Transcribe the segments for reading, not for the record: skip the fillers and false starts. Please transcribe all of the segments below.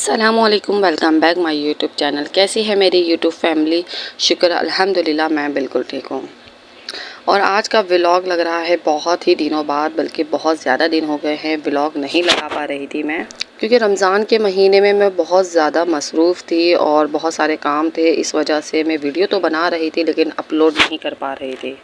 अस्सलामुअलैकुम, welcome back my YouTube channel. कैसी है मेरी यूट्यूब फैमिली? शुक्र अल्हम्दुलिल्लाह मैं बिल्कुल ठीक हूँ। और आज का व्लॉग लग रहा है बहुत ही दिनों बाद, बल्कि बहुत ज़्यादा दिन हो गए हैं व्लॉग नहीं लगा पा रही थी मैं, क्योंकि रमज़ान के महीने में मैं बहुत ज़्यादा मसरूफ़ थी और बहुत सारे काम थे। इस वजह से मैं वीडियो तो बना रही थी लेकिन अपलोड नहीं कर पा रही थी।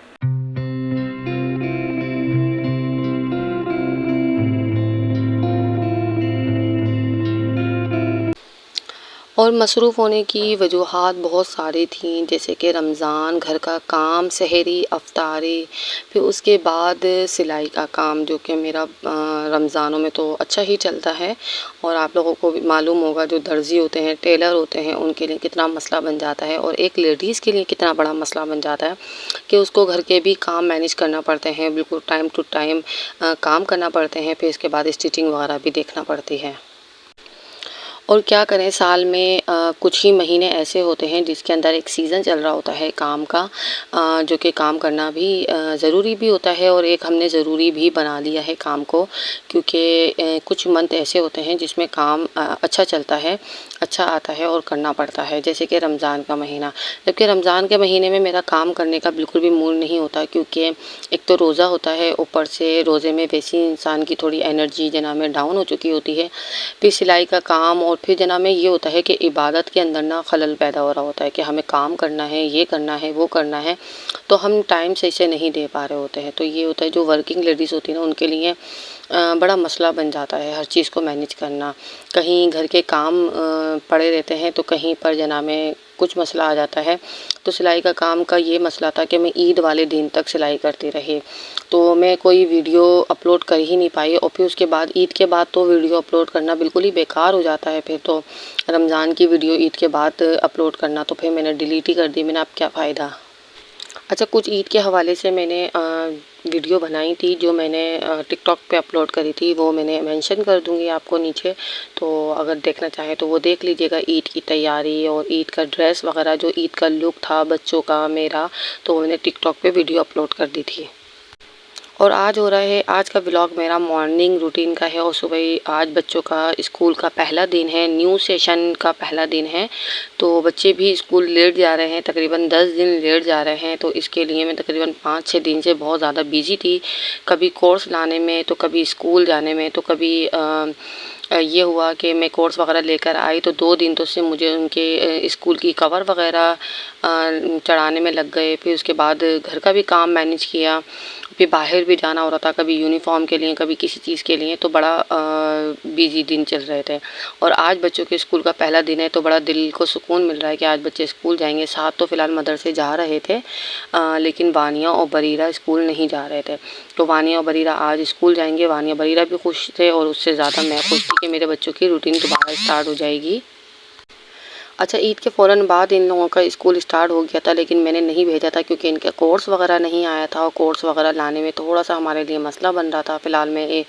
और मसरूफ़ होने की वजूहात बहुत सारी थीं, जैसे कि रमज़ान, घर का काम, सहरी, अफ्तारी, फिर उसके बाद सिलाई का काम, जो कि मेरा रमज़ानों में तो अच्छा ही चलता है। और आप लोगों को भी मालूम होगा, जो दर्जी होते हैं, टेलर होते हैं, उनके लिए कितना मसला बन जाता है और एक लेडीज़ के लिए कितना बड़ा मसला बन जाता है कि उसको घर के भी काम मैनेज करना पड़ते हैं, बिल्कुल टाइम टू टाइम काम करना पड़ते हैं, फिर इसके बाद स्टिचिंग वगैरह भी देखना पड़ती है। और क्या करें, साल में कुछ ही महीने ऐसे होते हैं जिसके अंदर एक सीज़न चल रहा होता है काम का, जो कि काम करना भी ज़रूरी भी होता है और एक हमने ज़रूरी भी बना लिया है काम को, क्योंकि कुछ मंथ ऐसे होते हैं जिसमें काम अच्छा चलता है, अच्छा आता है और करना पड़ता है, जैसे कि रमज़ान का महीना। जबकि रमज़ान के महीने में मेरा काम करने का बिल्कुल भी मूड नहीं होता, क्योंकि एक तो रोज़ा होता है, ऊपर से रोज़े में वैसी इंसान की थोड़ी एनर्जी जना में डाउन हो चुकी होती है। फिर सिलाई का काम और फिर जना में ये होता है कि इबादत के अंदर ना खलल पैदा हो रहा होता है कि हमें काम करना है, ये करना है, वो करना है, तो हम टाइम से इसे नहीं दे पा रहे होते हैं। तो ये होता है, जो वर्किंग लेडीज़ होती है ना, उनके लिए बड़ा मसला बन जाता है हर चीज़ को मैनेज करना। कहीं घर के काम पड़े रहते हैं तो कहीं पर जना में कुछ मसला आ जाता है। तो सिलाई का काम का ये मसला था कि मैं ईद वाले दिन तक सिलाई करती रही, तो मैं कोई वीडियो अपलोड कर ही नहीं पाई। और फिर उसके बाद ईद के बाद तो वीडियो अपलोड करना बिल्कुल ही बेकार हो जाता है। फिर तो रमज़ान की वीडियो ईद के बाद अपलोड करना तो फिर मैंने डिलीट ही कर दी। मैंने अब क्या फ़ायदा। अच्छा, कुछ ईद के हवाले से मैंने वीडियो बनाई थी, जो मैंने टिकटॉक पे अपलोड करी थी, वो मैंने मेंशन कर दूंगी आपको नीचे, तो अगर देखना चाहें तो वो देख लीजिएगा। ईद की तैयारी और ईद का ड्रेस वगैरह, जो ईद का लुक था बच्चों का मेरा, तो मैंने टिकटॉक पे वीडियो अपलोड कर दी थी। और आज हो रहा है, आज का व्लॉग मेरा मॉर्निंग रूटीन का है। और सुबह आज बच्चों का स्कूल का पहला दिन है, न्यू सेशन का पहला दिन है, तो बच्चे भी स्कूल लेट जा रहे हैं, तकरीबन 10 दिन लेट जा रहे हैं। तो इसके लिए मैं तकरीबन 5-6 दिन से बहुत ज़्यादा बिजी थी, कभी कोर्स लाने में, तो कभी स्कूल जाने में, तो कभी ये हुआ कि मैं कोर्स वगैरह लेकर आई तो 2 दिन तो से मुझे उनके स्कूल की कवर वगैरह चढ़ाने में लग गए। फिर उसके बाद घर का भी काम मैनेज किया, फिर बाहर भी जाना हो रहा था, कभी यूनिफ़ॉर्म के लिए, कभी किसी चीज़ के लिए, तो बड़ा बिज़ी दिन चल रहे थे। और आज बच्चों के स्कूल का पहला दिन है, तो बड़ा दिल को सुकून मिल रहा है कि आज बच्चे स्कूल जाएंगे। 7 तो फ़िलहाल मदरसे जा रहे थे, लेकिन वानिया और बरीरा स्कूल नहीं जा रहे थे। तो वानिया और बरीरा आज स्कूल जाएंगे। वानिया बरीरा भी खुश थे और उससे ज़्यादा मैं खुश थी कि मेरे बच्चों की रूटीन दोबारा स्टार्ट हो जाएगी। अच्छा, ईद के फ़ौरन बाद इन लोगों का स्कूल स्टार्ट हो गया था, लेकिन मैंने नहीं भेजा था क्योंकि इनका कोर्स वगैरह नहीं आया था और कोर्स वगैरह लाने में थोड़ा-सा हमारे लिए मसला बन रहा था। फ़िलहाल में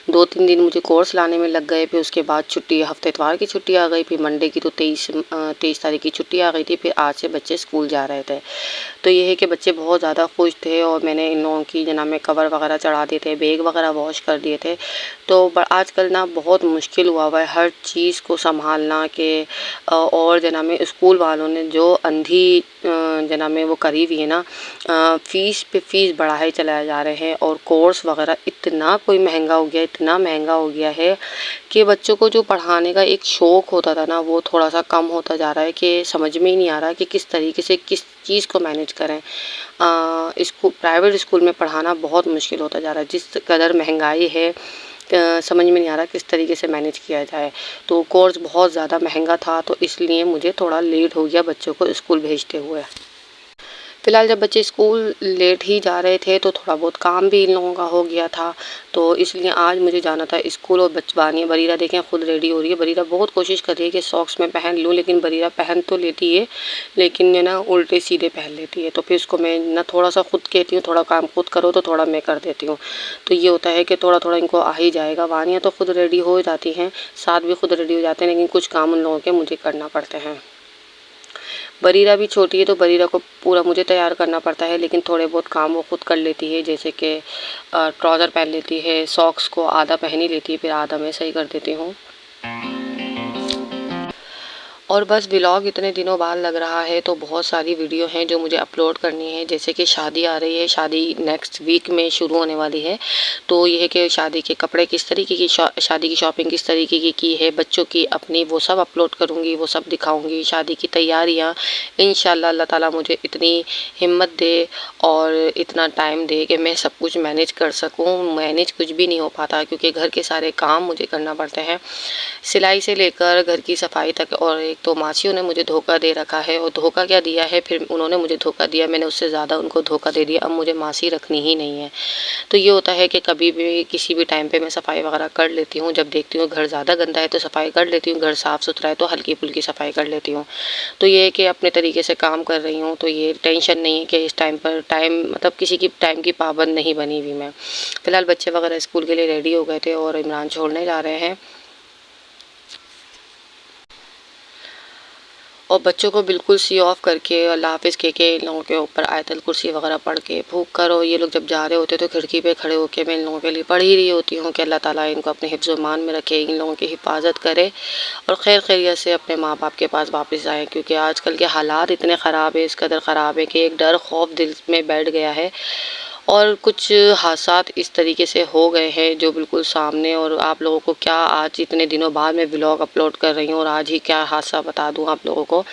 2-3 दिन मुझे कोर्स लाने में लग गए, फिर उसके बाद छुट्टी, हफ्ते इतवार की छुट्टी आ गई, फिर मंडे की तो 23 तारीख की छुट्टी आ गई थी, फिर आज से बच्चे स्कूल जा रहे थे। तो ये है कि बच्चे बहुत ज़्यादा खुश थे और मैंने इन लोगों की जना में कवर वगैरह चढ़ा दिए थे, बैग वगैरह वॉश कर दिए थे। तो आजकल ना बहुत मुश्किल हुआ हुआ है हर चीज़ को संभालना के और जना में स्कूल वालों ने जो अंधी जना में वो करी हुई है ना, फ़ीस पे फ़ीस बढ़ाए चलाए जा रहे हैं। और कोर्स वगैरह इतना कोई महंगा हो गया, इतना महंगा हो गया है कि बच्चों को जो पढ़ाने का एक शौक़ होता था ना, वो थोड़ा-सा कम होता जा रहा है कि समझ में ही नहीं आ रहा कि किस तरीके से किस चीज़ को मैनेज करें। प्राइवेट स्कूल में पढ़ाना बहुत मुश्किल होता जा रहा है, जिस कदर महंगाई है समझ में नहीं आ रहा किस तरीके से मैनेज किया जाए। तो कोर्स बहुत ज़्यादा महंगा था, तो इसलिए मुझे थोड़ा लेट हो गया बच्चों को स्कूल भेजते हुए। फ़िलहाल जब बच्चे स्कूल लेट ही जा रहे थे तो थोड़ा बहुत काम भी इन लोगों का हो गया था, तो इसलिए आज मुझे जाना था स्कूल। और बचवानी बरीरा देखें खुद रेडी हो रही है। बरीरा बहुत कोशिश कर रही है कि सॉक्स मैं पहन लूँ, लेकिन बरीरा पहन तो लेती है, लेकिन ना उल्टे सीधे पहन लेती है। तो फिर उसको मैं ना थोड़ा-सा खुद कहती हूँ थोड़ा काम खुद करो, तो थोड़ा मैं कर देती हूँ। तो ये होता है कि थोड़ा-थोड़ा इनको आ ही जाएगा। वानिया तो खुद रेडी हो जाती हैं, साथ भी खुद रेडी हो जाते हैं, लेकिन कुछ काम उन लोगों के मुझे करना पड़ते हैं। बरीरा भी छोटी है तो बरीरा को पूरा मुझे तैयार करना पड़ता है, लेकिन थोड़े बहुत काम वो खुद कर लेती है, जैसे कि ट्राउज़र पहन लेती है, सॉक्स को आधा पहन ही लेती है, फिर आधा मैं सही कर देती हूँ। और बस व्लॉग इतने दिनों बाद लग रहा है, तो बहुत सारी वीडियो हैं जो मुझे अपलोड करनी है। जैसे कि शादी आ रही है, शादी नेक्स्ट वीक में शुरू होने वाली है, तो ये है कि शादी के कपड़े किस तरीके की शादी की शॉपिंग किस तरीके की है, बच्चों की अपनी, वो सब अपलोड करूँगी, वो सब दिखाऊँगी। शादी की तैयारियाँ इंशाल्लाह अल्लाह ताला मुझे इतनी हिम्मत दे और इतना टाइम दे कि मैं सब कुछ मैनेज कर सकूँ। मैनेज कुछ भी नहीं हो पाता क्योंकि घर के सारे काम मुझे करना पड़ते हैं, सिलाई से लेकर घर की सफाई तक। और एक तो मासियों ने मुझे धोखा दे रखा है, और धोखा क्या दिया है, फिर उन्होंने मुझे धोखा दिया, मैंने उससे ज़्यादा उनको धोखा दे दिया। अब मुझे मासी रखनी ही नहीं है। तो ये होता है कि कभी भी किसी भी टाइम पे मैं सफाई वगैरह कर लेती हूँ। जब देखती हूँ घर ज़्यादा गंदा है तो सफाई कर लेती हूँ, घर साफ़ सुथरा है तो हल्की फुल्की सफाई कर लेती हूँ। तो ये है कि अपने तरीके से काम कर रही हूँ, तो ये टेंशन नहीं है कि इस टाइम पर टाइम मतलब किसी की टाइम की पाबंद नहीं बनी हुई मैं। फ़िलहाल बच्चे वगैरह स्कूल के लिए रेडी हो गए थे और इमरान छोड़ने जा रहे हैं। और बच्चों को बिल्कुल सी ऑफ करके अल्लाह हाफ़िज़ कह के इन लोगों के ऊपर आयतल कुर्सी वगैरह पढ़ के फूँक कर, और ये लोग जब जा रहे होते तो खिड़की पे खड़े होकर मैं इन लोगों के लिए पढ़ ही रही होती हूँ कि अल्लाह ताला इनको अपने हिफ्ज़ ईमान में रखे, इन लोगों की हिफाजत करे और खैर खैरियत से अपने माँ बाप के पास वापस आएँ। क्योंकि आजकल के हालात इतने ख़राब है, इस कदर ख़राब है कि एक डर खौफ दिल में बैठ गया है। और कुछ हादसात इस तरीके से हो गए हैं जो बिल्कुल सामने, और आप लोगों को क्या आज इतने दिनों बाद मैं व्लॉग अपलोड कर रही हूँ और आज ही क्या हादसा बता दूँ आप लोगों को।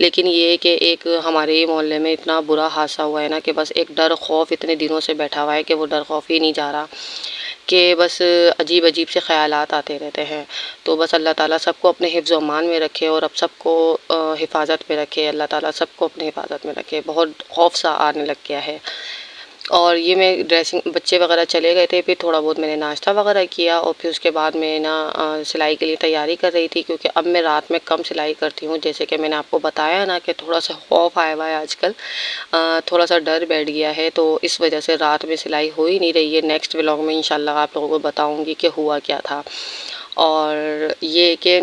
लेकिन ये है कि एक हमारे मोहल्ले में इतना बुरा हादसा हुआ है ना कि बस एक डर खौफ इतने दिनों से बैठा हुआ है कि वो डर खौफ ही नहीं जा रहा, कि बस अजीब-अजीब से ख़यालात आते रहते हैं। तो बस अल्लाह ताला सबको अपने हिफ्ज़ व अमान में रखे और अब सबको हिफ़ाज़त में रखे, अल्लाह ताला सबको अपनी हिफ़ाज़त में रखे। बहुत खौफ सा आने लग गया है। और ये मैं ड्रेसिंग, बच्चे वगैरह चले गए थे, फिर थोड़ा बहुत मैंने नाश्ता वगैरह किया और फिर उसके बाद मैं ना सिलाई के लिए तैयारी कर रही थी। क्योंकि अब मैं रात में कम सिलाई करती हूँ, जैसे कि मैंने आपको बताया ना कि थोड़ा सा खौफ आया हुआ है आजकल, थोड़ा सा डर बैठ गया है, तो इस वजह से रात में सिलाई हो ही नहीं रही है। नेक्स्ट व्लॉग में इंशाल्लाह आप लोगों को बताऊँगी कि हुआ क्या था। और ये कि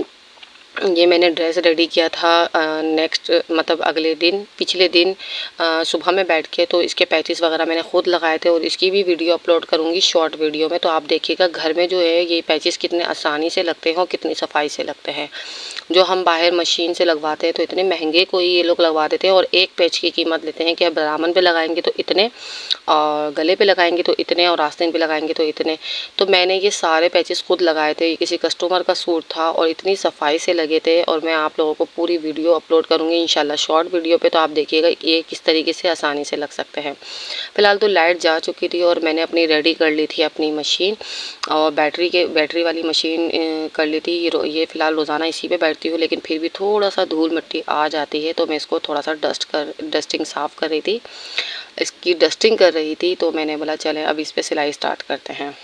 ये मैंने ड्रेस रेडी किया था नेक्स्ट मतलब अगले दिन, पिछले दिन सुबह में बैठ के, तो इसके पैचेस वगैरह मैंने खुद लगाए थे और इसकी भी वीडियो अपलोड करूँगी शॉर्ट वीडियो में। तो आप देखिएगा घर में जो है ये पैचेस कितने आसानी से लगते हैं और कितनी सफाई से लगते हैं। जो हम बाहर मशीन से लगवाते हैं तो इतने महंगे कोई ये लोग लगवा देते हैं, और एक पैच की कीमत लेते हैं कि अब दामन पे लगाएंगे तो इतने, और गले पे लगाएंगे तो इतने, और आस्तीन पे लगाएंगे तो इतने। तो मैंने ये सारे पैचेस खुद लगाए थे, ये किसी कस्टमर का सूट था और इतनी सफाई से लगे थे। और मैं आप लोगों को पूरी वीडियो अपलोड करूँगी इंशाल्लाह शॉर्ट वीडियो पे, तो आप देखिएगा ये किस तरीके से आसानी से लग सकते हैं। फ़िलहाल तो लाइट जा चुकी थी और मैंने अपनी रेडी कर ली थी अपनी मशीन, और बैटरी वाली मशीन कर ली थी। ये फ़िलहाल रोज़ाना इसी पे बैठती हूँ, लेकिन फिर भी थोड़ा सा धूल मिट्टी आ जाती है, तो मैं इसको थोड़ा सा डस्टिंग साफ़ कर रही थी, इसकी डस्टिंग कर रही थी। तो मैंने बोला चलें अब इस पे सिलाई स्टार्ट करते हैं।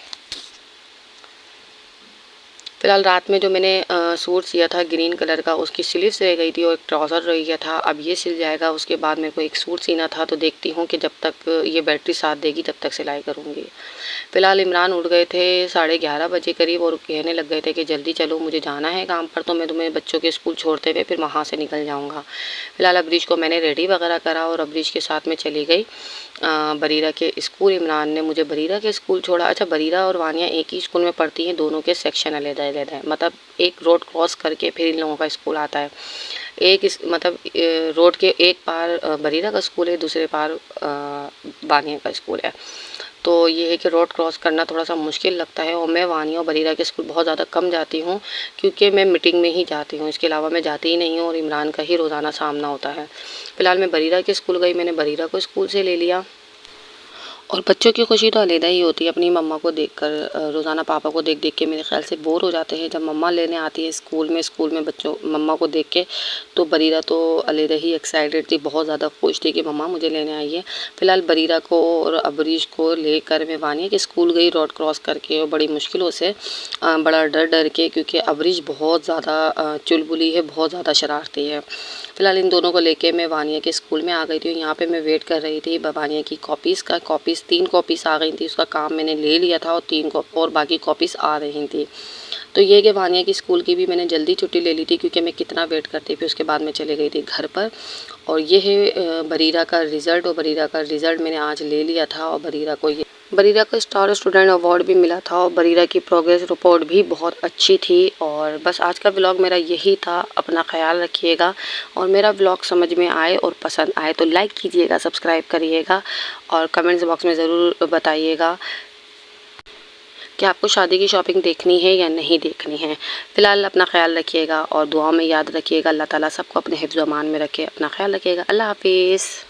फ़िलहाल रात में जो मैंने सूट सिया था ग्रीन कलर का, उसकी स्लीव्स रह गई थी और एक ट्राउज़र रह गया था। अब ये सिल जाएगा, उसके बाद मेरे को एक सूट सीना था, तो देखती हूँ कि जब तक ये बैटरी साथ देगी तब तक सिलाई करूँगी। फ़िलहाल इमरान उठ गए थे 11:30 बजे करीब और कहने लग गए थे कि जल्दी चलो, मुझे जाना है काम पर, तो मैं तुम्हें बच्चों के स्कूल छोड़ते हुए फिर वहाँ से निकल जाऊँगा। फ़िलहाल अब्रीश को मैंने रेडी वगैरह करा और अब्रीश के साथ में चली गई बरीरा के स्कूल। इमरान ने मुझे बरीरा के स्कूल छोड़ा। अच्छा, बरीरा और वानिया एक ही स्कूल में पढ़ती हैं, दोनों के सेक्शन अलग-अलग हैं, मतलब एक रोड क्रॉस करके फिर इन लोगों का स्कूल आता है। एक इस मतलब रोड के एक पार बरीरा का स्कूल है, दूसरे पार वानिया का स्कूल है। तो ये है कि रोड क्रॉस करना थोड़ा सा मुश्किल लगता है, और मैं वानिया और बरीरा के स्कूल बहुत ज़्यादा कम जाती हूँ क्योंकि मैं मीटिंग में ही जाती हूँ, इसके अलावा मैं जाती ही नहीं हूँ, और इमरान का ही रोज़ाना सामना होता है। फ़िलहाल मैं बरीरा के स्कूल गई, मैंने बरीरा को स्कूल से ले लिया। और बच्चों की खुशी तो अलग ही होती है अपनी मम्मा को देखकर। रोज़ाना पापा को देख देख के मेरे ख़्याल से बोर हो जाते हैं। जब मम्मा लेने आती है स्कूल में बच्चों मम्मा को देख के, तो बरीरा तो अलग ही एक्साइटेड थी, बहुत ज़्यादा खुश थी कि मम्मा मुझे लेने आई है। फ़िलहाल बरीरा को और अबरीश को लेकर मैं वानिया के स्कूल गई रोड क्रॉस करके, और बड़ी मुश्किलों से बड़ा डर डर के, क्योंकि अबरीश बहुत ज़्यादा चुलबुली है, बहुत ज़्यादा शरारती है। फ़िलहाल इन दोनों को लेके मैं वानिया के स्कूल में आ गई थी। यहाँ पे मैं वेट कर रही थी वानिया की कॉपीज़ 3 कॉपीज़ आ गई थी, उसका काम मैंने ले लिया था, और 3 और बाकी कॉपीज़ आ रही थी। तो ये कि वानिया की स्कूल की भी मैंने जल्दी छुट्टी ले ली थी क्योंकि मैं कितना वेट करती, फिर उसके बाद मैं चली गई थी घर पर। और ये है बरीरा का रिज़ल्ट, और बरीरा का रिज़ल्ट मैंने आज ले लिया था, और बरीरा को स्टार स्टूडेंट अवार्ड भी मिला था और बरीरा की प्रोग्रेस रिपोर्ट भी बहुत अच्छी थी। और बस आज का व्लॉग मेरा यही था। अपना ख्याल रखिएगा और मेरा व्लॉग समझ में आए और पसंद आए तो लाइक कीजिएगा, सब्सक्राइब करिएगा और कमेंट्स बॉक्स में ज़रूर बताइएगा कि आपको शादी की शॉपिंग देखनी है या नहीं देखनी है। फ़िलहाल अपना ख्याल रखिएगा और दुआओं में याद रखिएगा। अल्लाह ताला सबको अपने हिफ्ज़-ओ-अमान में रखे। अपना ख्याल रखिएगा। अल्लाह हाफ़िज़।